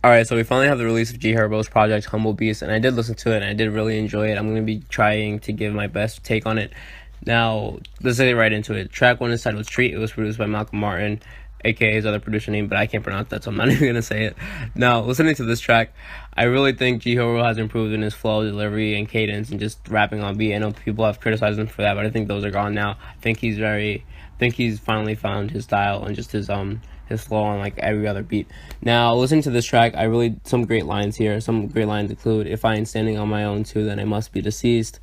Alright, so we finally have the release of G Herbo's project Humble Beast, and I did listen to it and I did really enjoy it. I'm going to be trying to give my best take on it. Now, let's get right into it. Track 1 is titled Street. It was produced by Malcolm Martin, aka his other producer name, but I can't pronounce that, so I'm not even going to say it. Now, listening to this track, I really think G Herbo has improved in his flow, delivery, and cadence, and just rapping on beat. I know people have criticized him for that, but I think those are gone now. I think he's finally found his style and just his flow on like every other beat. Now, listening to this track, some great lines here. Some great lines include, "If I ain't standing on my own too, then I must be deceased."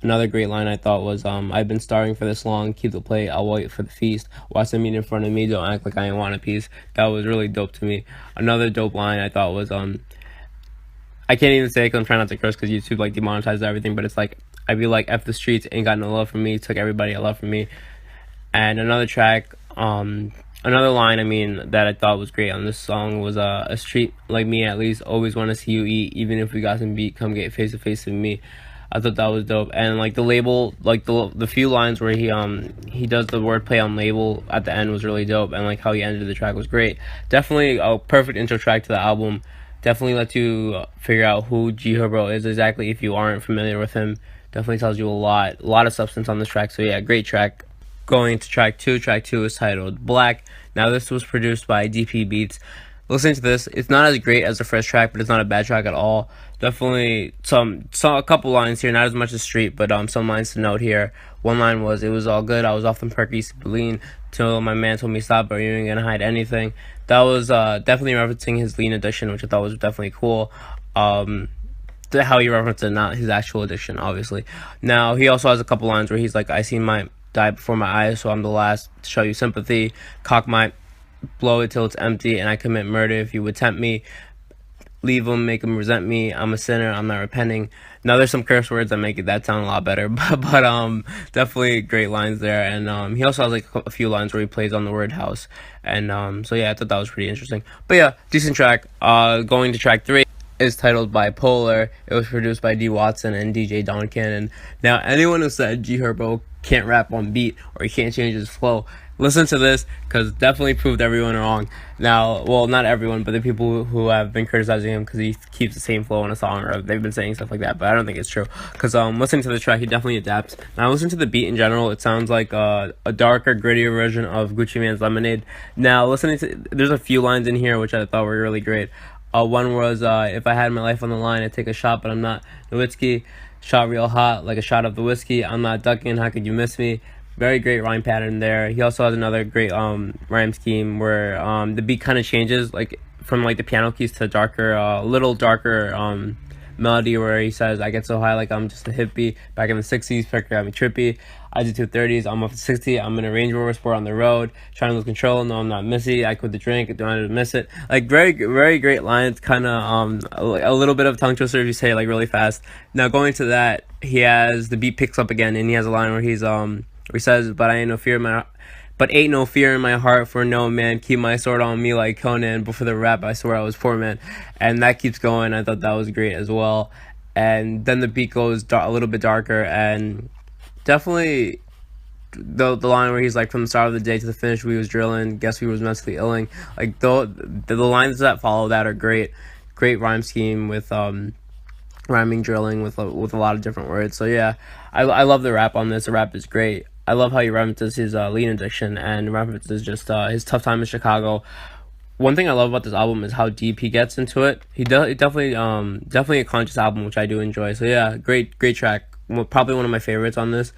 Another great line I thought was, "I've been starving for this long. Keep the plate. I'll wait for the feast. Watch the meat in front of me. Don't act like I ain't want a piece." That was really dope to me. Another dope line I thought was, I can't even say it because I'm trying not to curse because YouTube like demonetizes everything, but it's like, I'd be like, "F the streets, ain't got no love for me. Took everybody a love from me." And another line, that I thought was great on this song was, "A street like me at least always want to see you eat, even if we got some beat, come get face to face with me." I thought that was dope. And like the label, like the few lines where he does the wordplay on label at the end was really dope, and like how he ended the track was great. Definitely a perfect intro track to the album. Definitely lets you figure out who G Herbo is exactly if you aren't familiar with him. Definitely tells you a lot of substance on this track. So yeah, great track. Going to track 2. Track 2 is titled Black. Now this was produced by DP Beats. Listening to this, it's not as great as the first track, but it's not a bad track at all. Definitely a couple lines here, not as much as Street, but some lines to note here. One line was, "It was all good. I was off them perkies, lean till my man told me stop, but you ain't gonna hide anything." That was definitely referencing his lean addiction, which I thought was definitely cool. How he referenced it, not his actual addiction, obviously. Now he also has a couple lines where he's like, "I seen my die before my eyes, so I'm the last to show you sympathy. Cock my blow it till it's empty, and I commit murder if you would tempt me. Leave them, make them resent me. I'm a sinner, I'm not repenting." Now there's some curse words that make that sound a lot better, but definitely great lines there. And he also has like a few lines where he plays on the word house. And so yeah, I thought that was pretty interesting. But yeah, decent track. Going to track 3 is titled Bipolar. It was produced by D Watson and DJ Don Cannon. Now, anyone who said G Herbo can't rap on beat or he can't change his flow, listen to this, because definitely proved everyone wrong. Now, well, not everyone, but the people who have been criticizing him because he keeps the same flow in a song, or they've been saying stuff like that, but I don't think it's true. Because listening to the track, he definitely adapts. Now, listen to the beat in general. It sounds like a darker, grittier version of Gucci Mane's Lemonade. Now, there's a few lines in here which I thought were really great. One was, "If I had my life on the line, I'd take a shot, but I'm not Nowitzki. Shot real hot, like a shot of the whiskey. I'm not ducking, how could you miss me?" Very great rhyme pattern there. He also has another great rhyme scheme where the beat kind of changes, like from like the piano keys to darker, little darker melody, where he says, "I get so high like I'm just a hippie. Back in the 60s, Pecker got me trippy. I did 230s, I'm up to 60. I'm in a Range Rover Sport on the road. Trying to lose control, no, I'm not missy. I quit the drink, don't want to miss it." Like, very great lines. Kind of a little bit of tongue twister if you say it like really fast. Now, going to that, the beat picks up again, and he has a line where he says, "But ain't no fear in my heart for no man. Keep my sword on me like Conan. Before the rap, I swear I was poor man." And that keeps going. I thought that was great as well. And then the beat goes a little bit darker, and definitely the line where he's like, "From the start of the day to the finish, we was drilling. Guess we was mentally illing." Like the lines that follow that are great. Great rhyme scheme with rhyming, drilling with a lot of different words. So yeah, I love the rap on this. The rap is great. I love how he references his lean addiction and references just his tough time in Chicago. One thing I love about this album is how deep he gets into it. Definitely a conscious album, which I do enjoy. So yeah, great track. Probably one of my favorites on this.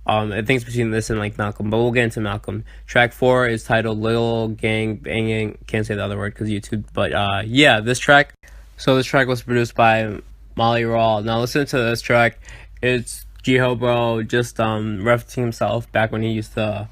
I think it's between this and like Malcolm, but we'll get into Malcolm. Track 4 is titled Lil Gang Banging. Can't say the other word because YouTube. But yeah, this track. So this track was produced by Molly Raw. Now listen to this track. It's G Herbo just referencing himself back when he used to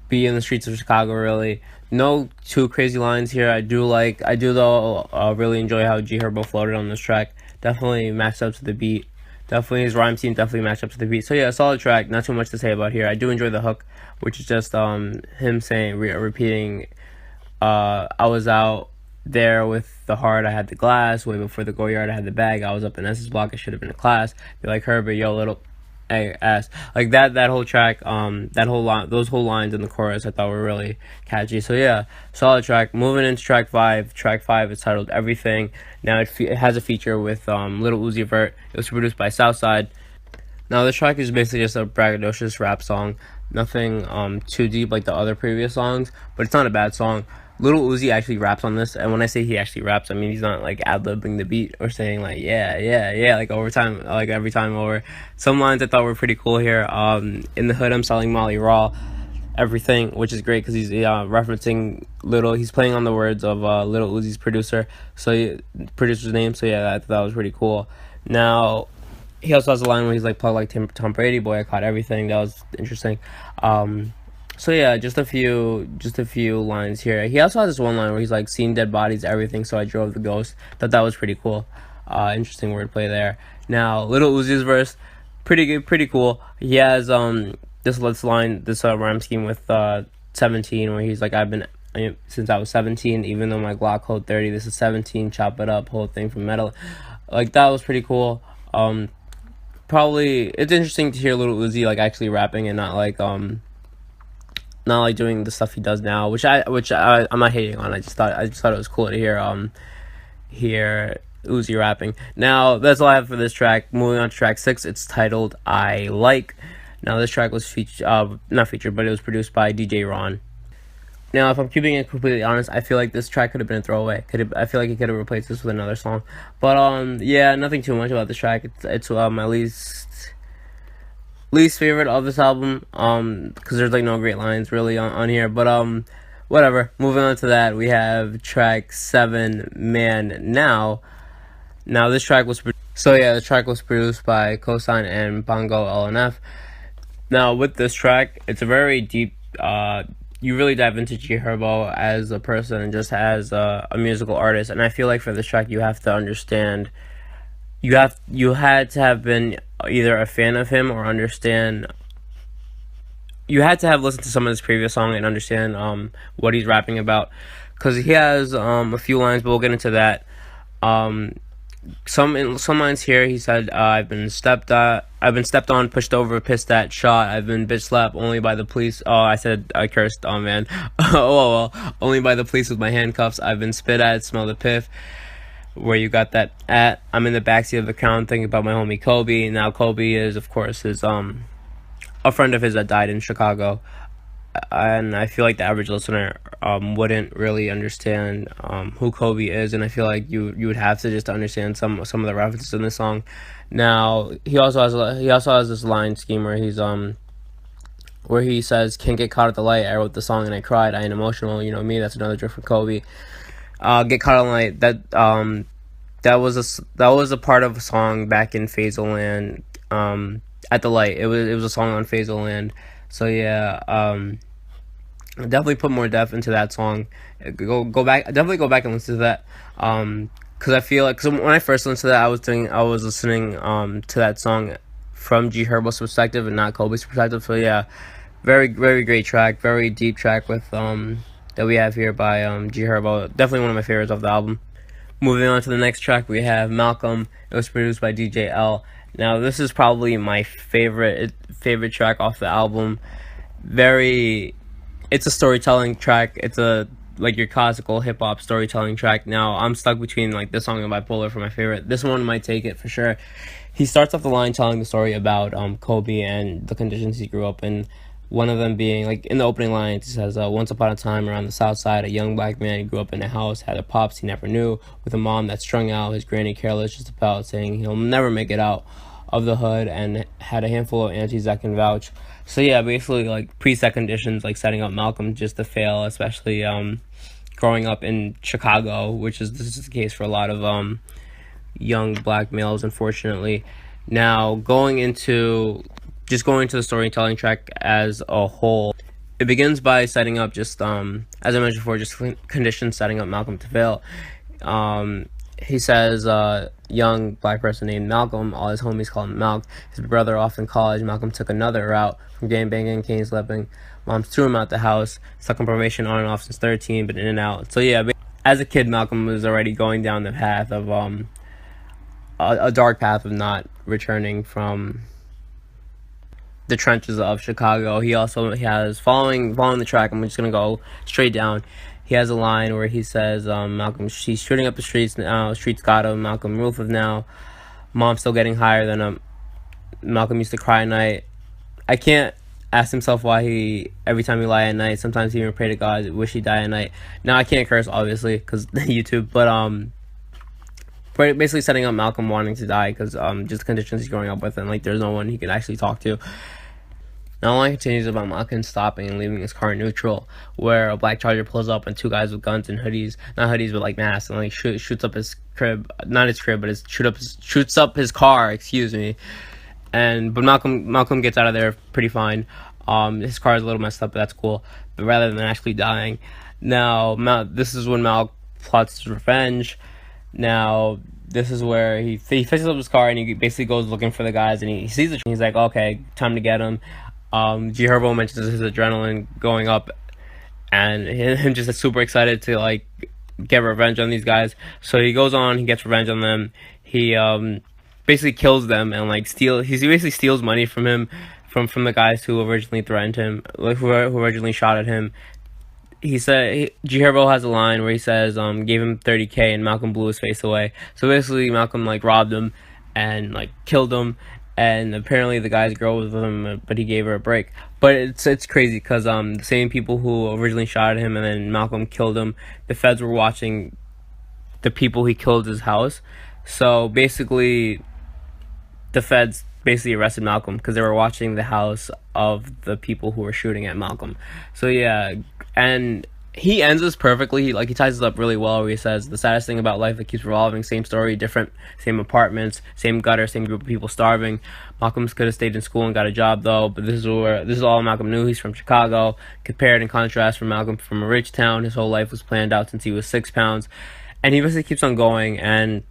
be in the streets of Chicago. Really, no too crazy lines here. I do though really enjoy how G Herbo floated on this track. Definitely matched up to the beat. Definitely his rhyme scheme definitely matched up to the beat. So yeah, solid track. Not too much to say about here. I do enjoy the hook, which is just him saying repeating, "I was out there with the heart, I had the glass. Way before the go yard, I had the bag. I was up in S's block, I should have been in class. Be like Herbo, yo, little ass. Like that whole track, that whole line, those whole lines in the chorus, I thought were really catchy. So yeah, solid track. Moving into track 5. Track 5 is titled Everything. Now it has a feature with Lil Uzi Vert. It was produced by Southside. Now this track is basically just a braggadocious rap song. Nothing too deep like the other previous songs, but it's not a bad song. Little Uzi actually raps on this, and when I say he actually raps, I mean he's not like ad-libbing the beat or saying like yeah, yeah, yeah, like over time, like every time over. Some lines I thought were pretty cool here. In the hood I'm selling Molly Raw, everything, which is great because he's referencing he's playing on the words of Little Uzi's producer's name. So yeah, I thought that was pretty cool. Now he also has a line where he's like, plug like Tom Brady, boy, I caught everything. That was interesting. So yeah, just a few lines here. He also has this one line where he's like, seen dead bodies, everything, so I drove the ghost. Thought that was pretty cool. Interesting wordplay there. Now, Little Uzi's verse, pretty good, pretty cool. He has this rhyme scheme with 17, where he's like, since I was 17, even though my Glock hold 30, this is 17, chop it up, whole thing from metal. Like, that was pretty cool. Probably it's interesting to hear Little Uzi like actually rapping and not like doing the stuff he does now, which I'm not hating on. I just thought it was cool to hear Uzi rapping. Now that's all I have for this track. Moving on to track 6, it's titled I Like. Now this track was not featured, but it was produced by DJ Ron. Now, if I'm keeping it completely honest, I feel like this track could have been a throwaway. I feel like he could have replaced this with another song. But yeah, nothing too much about this track. It's my least favorite of this album. Because there's like no great lines really on here. But whatever. Moving on to that, we have track 7, Man Now. Now this track was the track was produced by Cosign and Bongo LNF. Now with this track, it's a very deep. You really dive into G Herbo as a person and just as a musical artist, and I feel like for this track you have to understand. You had to have been either a fan of him or understand. You had to have listened to some of his previous song and understand what he's rapping about, because he has a few lines, but we'll get into that. Some lines here, he said, I've been stepped on, pushed over, pissed at, shot. I've been bitch slapped only by the police. Oh, I cursed. Oh man. Oh well. Only by the police with my handcuffs. I've been spit at, smell the piff. Where you got that at? I'm in the backseat of the Crown thinking about my homie Kobe. Now Kobe is, of course, his a friend of his that died in Chicago. And I feel like the average listener wouldn't really understand who Kobe is, and I feel like you would have to just understand some of the references in this song. Now he also has this line scheme where where he says, "Can't get caught at the light. I wrote the song and I cried. I ain't emotional. You know me." That's another joke from Kobe. Get caught on the light. That was a part of a song back in Phaseland. At the light. It was a song on Phaseland. So yeah, definitely put more depth into that song. Definitely go back and listen to that. Cause I feel like, when I first listened to that, I was listening to that song from G Herbo's perspective and not Kobe's perspective. So yeah, very very great track, very deep track with that we have here by G Herbo. Definitely one of my favorites of the album. Moving on to the next track, we have Malcolm. It was produced by DJ L. Now this is probably my favorite track off the album. It's a storytelling track. It's like your classical hip hop storytelling track. Now I'm stuck between like this song and Bipolar for my favorite. This one might take it for sure. He starts off the line telling the story about Kobe and the conditions he grew up in. One of them being, like, in the opening lines, it says, once upon a time around the south side, a young black man grew up in a house, had a pops he never knew, with a mom that's strung out, his granny careless just about, saying he'll never make it out of the hood, and had a handful of aunties that can vouch. So yeah, basically, like, preset conditions, like, setting up Malcolm just to fail, especially growing up in Chicago, this is the case for a lot of young black males, unfortunately. Now, going into the storytelling track as a whole, it begins by setting up just, as I mentioned before, just conditions setting up Malcolm to fail. He says, young black person named Malcolm, all his homies call him Malk. His brother off in college, Malcolm took another route from gang banging, cane slipping. Mom threw him out the house, stuck on probation on and off since 13, but in and out. So yeah, as a kid, Malcolm was already going down the path of, a dark path of not returning from the trenches of Chicago. He also has following the track. I'm just gonna go straight down. He has a line where he says, "Malcolm, she's shooting up the streets now. Streets got him. Malcolm, roof of now. Mom's still getting higher than him. Malcolm used to cry at night. I can't." Ask himself why he every time he lie at night. Sometimes he even pray to God, wish he die at night. Now I can't curse obviously because YouTube, but basically setting up Malcolm wanting to die because just the conditions he's growing up with, and like there's no one he could actually talk to. Now, the line continues about Malcolm stopping and leaving his car in neutral, where a black Charger pulls up and two guys with guns and hoodies, not hoodies but like masks, and like shoots up his crib, not his crib, but shoots up his car. Excuse me. But Malcolm gets out of there pretty fine. His car is a little messed up, but that's cool. But rather than actually dying, now this is when Mal plots his revenge. Now this is where he fixes up his car and he basically goes looking for the guys, and he sees the. He's like, okay, time to get him. G Herbo mentions his adrenaline going up, and him just super excited to like get revenge on these guys. So he goes on, he gets revenge on them. He basically kills them and like he basically steals money from him from the guys who originally threatened him, like who originally shot at him. He said G Herbo has a line where he says gave him $30K and Malcolm blew his face away. So basically Malcolm like robbed him and like killed him, and apparently the guy's girl was with him, but he gave her a break. But it's crazy because the same people who originally shot at him and then Malcolm killed him, the feds were watching the people he killed at his house. So basically the feds basically arrested Malcolm because they were watching the house of the people who were shooting at Malcolm. So yeah, and he ends this perfectly. He ties it up really well where he says the saddest thing about life, it keeps revolving, same story, different, same apartments, same gutter, same group of people starving. Malcolm could have stayed in school and got a job though, but this is all Malcolm knew. He's from Chicago. Compared and contrast from Malcolm from a rich town, his whole life was planned out since he was 6 pounds, and he basically keeps on going. And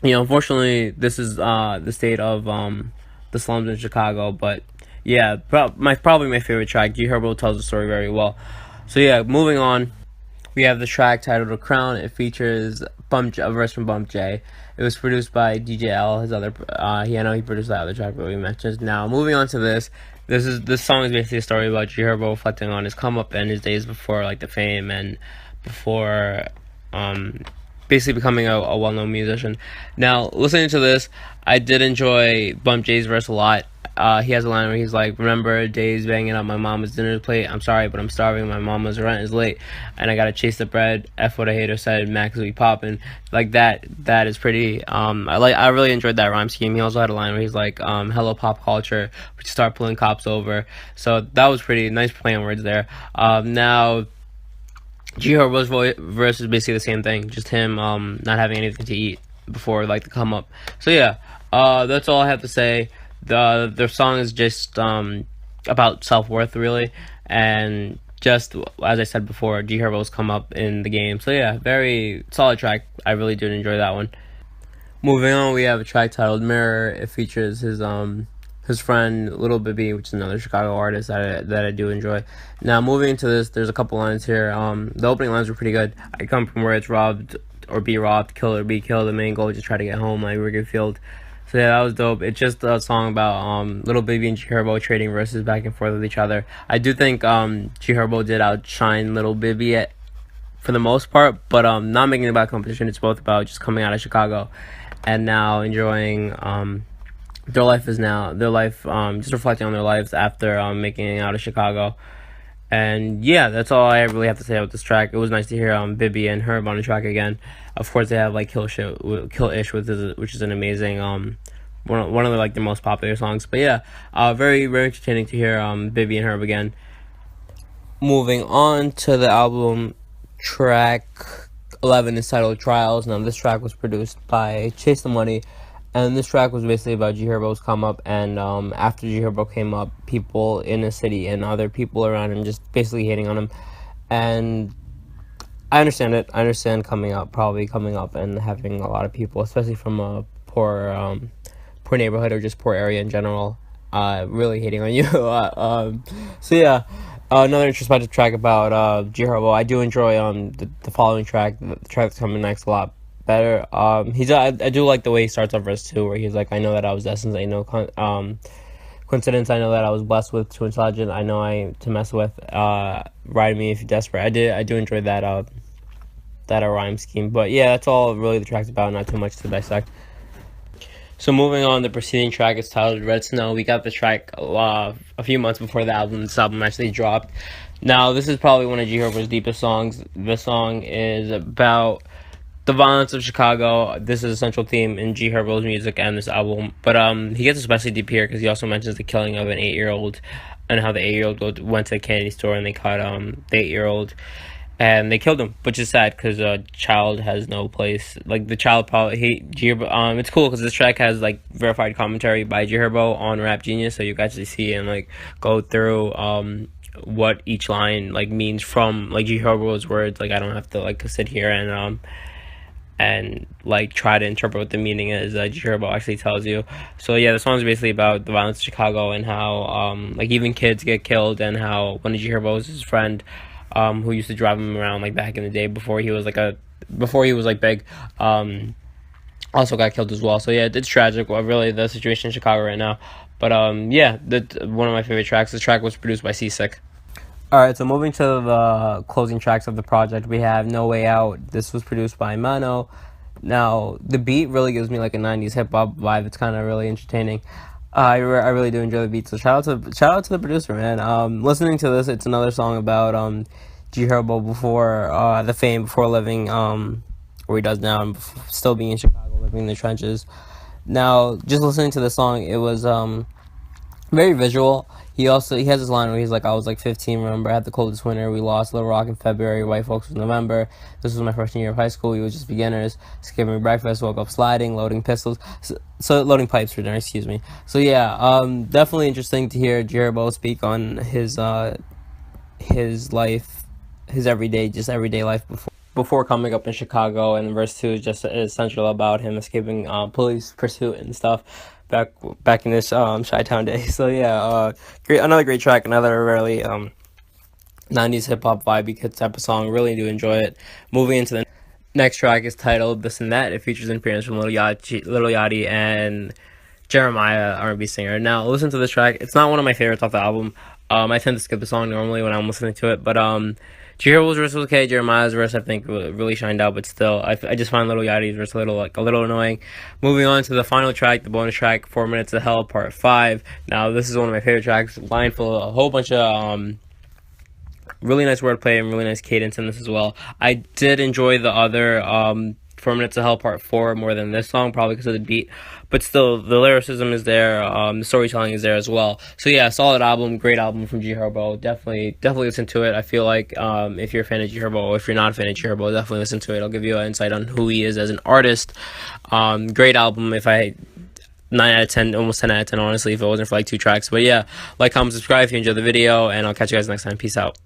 unfortunately, this is the state of the slums in Chicago. But yeah, probably my favorite track. G Herbo tells the story very well. So yeah, moving on, we have the track titled "The Crown." It features a verse from Bump J. It was produced by DJ L. His other, I know he produced that other track that we mentioned. Now, moving on to this song is basically a story about G Herbo reflecting on his come up and his days before like the fame and before basically becoming a well-known musician. Now, listening to this, I did enjoy Bump J's verse a lot. He has a line where he's like, remember days banging up my mama's dinner plate, I'm sorry but I'm starving, my mama's rent is late, and I gotta chase the bread, F what a hater said, Max we poppin'. Like that is pretty, I really enjoyed that rhyme scheme. He also had a line where he's like, hello pop culture, we should start pulling cops over. So that was pretty nice play on words there. Now G Herbo's verse is basically the same thing, just him not having anything to eat before like the come up. So yeah, that's all I have to say. The song is just about self-worth really, and just as I said before, G Herbo's come up in the game. So yeah, very solid track. I really did enjoy that one. Moving on, we have a track titled Mirror. It features his friend Little Bibby, which is another Chicago artist that I do enjoy. Now moving into this, there's a couple lines here. The opening lines were pretty good. I come from where it's robbed or be robbed, kill or be killed. The main goal is just try to get home like Wrigley Field. So yeah, that was dope. It's just a song about Little Bibby and G Herbo trading verses back and forth with each other. I do think G Herbo did outshine Little Bibby for the most part, but not making it about competition. It's both about just coming out of Chicago and now enjoying their life, just reflecting on their lives after making it out of Chicago. And yeah, that's all I really have to say about this track. It was nice to hear Bibby and Herb on the track again. Of course, they have like Kill Ish, which is an amazing one of the, like the most popular songs. But yeah, very very entertaining to hear Bibby and Herb again. Moving on to the album, track 11 is titled Trials. Now this track was produced by Chase the Money. And this track was basically about G Herbo's come up, and after G Herbo came up, people in the city and other people around him just basically hating on him. And I understand it. I understand probably coming up and having a lot of people, especially from a poor neighborhood or just poor area in general, really hating on you. So yeah, another introspective track about G Herbo. I do enjoy the following track, the track that's coming next, a lot better. I do like the way he starts off verse 2 where he's like, I know that I was destined, I know Coincidence, I know that I was blessed with Too Intelligent. I know I to mess with. Ride Me If You're Desperate. I do enjoy that rhyme scheme. But yeah, that's all really the track's about. Not too much to dissect. So moving on, the preceding track is titled Red Snow. We got the track a few months before this album actually dropped. Now, this is probably one of G Herbo's deepest songs. The song is about the violence of Chicago. This is a central theme in G Herbo's music and this album. But he gets especially deep here because he also mentions the killing of an 8-year-old and how the 8-year-old went to a candy store and they caught the 8-year-old and they killed him, which is sad because a child has no place. Like the child probably G Herbo. It's cool because this track has like verified commentary by G Herbo on Rap Genius, so you can actually see and like go through what each line like means from like G Herbo's words. Like I don't have to like sit here and like try to interpret what the meaning is that G Herbo actually tells you. So yeah, the song is basically about the violence of Chicago and how like even kids get killed and how one of G Herbo's friend who used to drive him around like back in the day before he was like big, also got killed as well. So yeah, it's tragic. Well, really, the situation in Chicago right now. But yeah, that's one of my favorite tracks. This track was produced by Seasick. Alright, so moving to the closing tracks of the project, we have No Way Out. This was produced by Mano. Now, the beat really gives me like a 90s hip-hop vibe. It's kind of really entertaining. I really do enjoy the beat, so shout out to the producer, man. Listening to this, it's another song about G Herbo before the fame, before living where he does now, and still being in Chicago, living in the trenches. Now, just listening to the song, it was very visual. He has this line where he's like, I was like 15, remember, I had the coldest winter, we lost Little Rock in February, white folks was November, this was my freshman year of high school, we were just beginners, skipping breakfast, woke up sliding, loading pistols, so loading pipes for dinner, excuse me. So yeah, definitely interesting to hear G Herbo speak on his life, his everyday life before coming up in Chicago, and verse 2 is just essential about him escaping police pursuit and stuff back in this Chi-Town day. So yeah, another great track, another really 90s hip-hop vibe type of song. Really do enjoy it. Moving into the next track is titled This and That. It features an appearance from Lil Yachty and Jeremiah, R&B singer. Now listen to this track. It's not one of my favorites off the album. I tend to skip the song normally when I'm listening to it, but G Herbo's verse was okay. Jeremiah's verse I think really shined out, but still, I just find Lil Yachty's verse a little annoying. Moving on to the final track, the bonus track, 4 Minutes of Hell, Part 5. Now this is one of my favorite tracks. Line full of a whole bunch of really nice wordplay and really nice cadence in this as well. I did enjoy the other 4 Minutes of Hell Part 4 more than this song, probably because of the beat, but still the lyricism is there, the storytelling is there as well. So yeah, solid album, great album from G Herbo. Definitely listen to it. I feel like if you're a fan of G Herbo, or if you're not a fan of G Herbo, definitely listen to it. It'll give you an insight on who he is as an artist. Great album. If I 9 out of 10, almost 10 out of 10 honestly, if it wasn't for like 2 tracks. But yeah, like, comment, subscribe if you enjoyed the video, and I'll catch you guys next time. Peace out.